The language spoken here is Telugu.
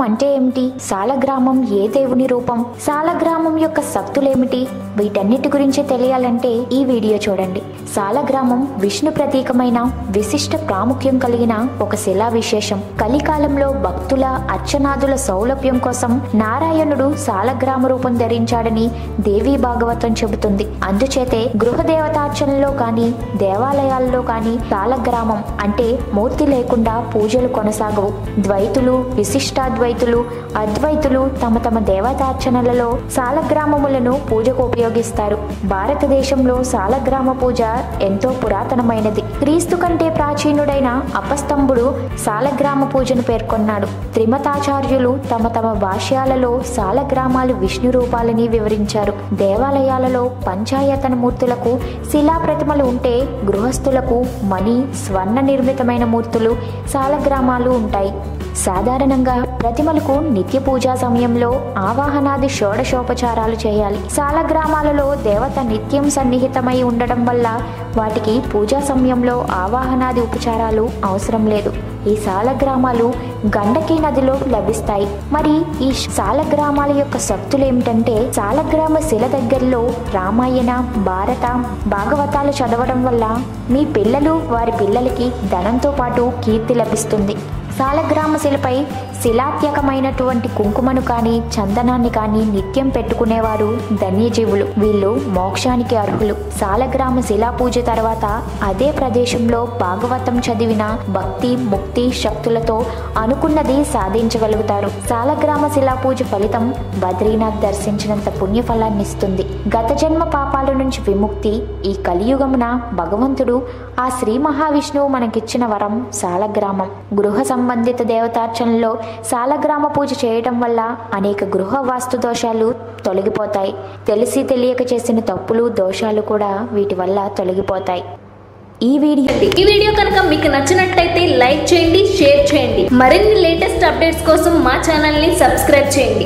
అంటే ఏమిటి? సాలగ్రామం ఏ దేవుని రూపం? సాలగ్రామం యొక్క శక్తులేమిటి? వీటన్నిటి గురించి తెలియాలంటే ఈ వీడియో చూడండి. సాలగ్రామం విష్ణు ప్రతీకమైన విశిష్ట ప్రాముఖ్యం కలిగిన ఒక శిలా విశేషం. కలికాలంలో భక్తుల అర్చనాదుల సౌలభ్యం కోసం నారాయణుడు సాలగ్రామ రూపం ధరించాడని దేవీ భాగవతం చెబుతుంది. అందుచేతే గృహ దేవతార్చనలో కానీ దేవాలయాల్లో కానీ సాలగ్రామం అంటే మూర్తి లేకుండా పూజలు కొనసాగవు. ద్వైతులు, విశిష్టాద్వైతులు, అద్వైతులు తమ తమ దేవతార్చనలలో సాలగ్రామములను పూజకు ఉపయోగిస్తారు. భారతదేశంలో సాలగ్రామ పూజ ఎంతో పురాతనమైనది. క్రీస్తు కంటే ప్రాచీనుడైన అపస్తంభుడు సాలగ్రామ పూజను పేర్కొన్నాడు. త్రిమతాచార్యులు తమ తమ భాష్యాలలో సాలగ్రామాలు విష్ణు రూపాలని వివరించారు. దేవాలయాలలో పంచాయతన మూర్తులకు శిలా ప్రతిమలు ఉంటే గృహస్థులకు మణి, స్వర్ణ నిర్మితమైన మూర్తులు సాలగ్రామాలు ఉంటాయి. సాధారణంగా ప్రతిమలకు నిత్య పూజా సమయంలో ఆవాహనాది షోడశోపచారాలు చేయాలి. సాలగ్రామాలలో దేవత నిత్యం సన్నిహితమై ఉండడం వల్ల వాటికి పూజా సమయంలో ఆవాహనాది ఉపచారాలు అవసరం లేదు. ఈ సాలగ్రామాలు గండకీ నదిలో లభిస్తాయి. మరి ఈ సాలగ్రామాల యొక్క శక్తులేమిటంటే, సాలగ్రామ శిల దగ్గరలో రామాయణ, భారత, భాగవతాలు చదవడం వల్ల మీ పిల్లలు వారి పిల్లలకి ధనంతో పాటు కీర్తి లభిస్తుంది. సాలగ్రామ శిలపై శిలాత్యకమైనటువంటి కుంకుమను కానీ చందనాన్ని కానీ నిత్యం పెట్టుకునేవారు ధన్యజీవులు. వీళ్ళు మోక్షానికి అర్హులు. సాలగ్రామ శిలా పూజ తర్వాత అదే ప్రదేశంలో భాగవతం చదివిన భక్తి, ముక్తి శక్తులతో అనుకున్నది సాధించగలుగుతారు. సాలగ్రామ శిలా పూజ ఫలితం బద్రీనాథ్ దర్శించినంత పుణ్యఫలాన్ని ఇస్తుంది. గత జన్మ పాపాల నుంచి విముక్తి. ఈ కలియుగమున భగవంతుడు ఆ శ్రీ మహావిష్ణువు మనకిచ్చిన వరం సాలగ్రామం. గృహ సంబంధిత దేవతార్చనలో సాలగ్రామ పూజ చేయటం వల్ల అనేక గృహ వాస్తు దోషాలు తొలగిపోతాయి. తెలిసి తెలియక చేసిన తప్పులు, దోషాలు కూడా వీటి వల్ల తొలగిపోతాయి. ఈ వీడియో కనుక మీకు నచ్చినట్లయితే లైక్ చేయండి, షేర్ చేయండి. మరిన్ని లేటెస్ట్ అప్డేట్స్ కోసం మా ఛానల్ని సబ్స్క్రైబ్ చేయండి.